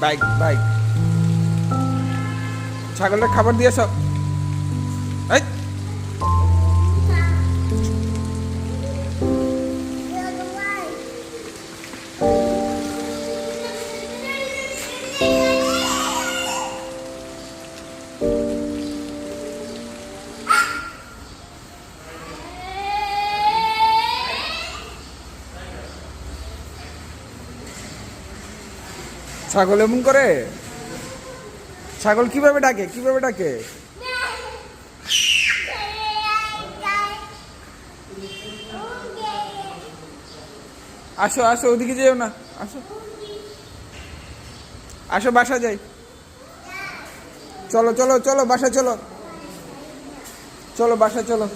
Bike bike ছাগলের খাবার দিয়ে সব এই ছাগল এমন করে ছাগল কিভাবে ডাকে আসো আসো ওদিকে যেও না আসো আসো বাসা যাই চলো চলো চলো বাসা চলো চলো বাসা চলো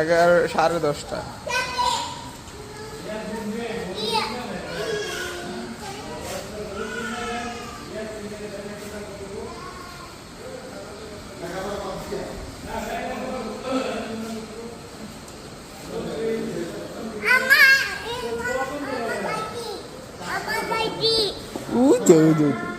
এগারো 10:30 Uy, trời ơi.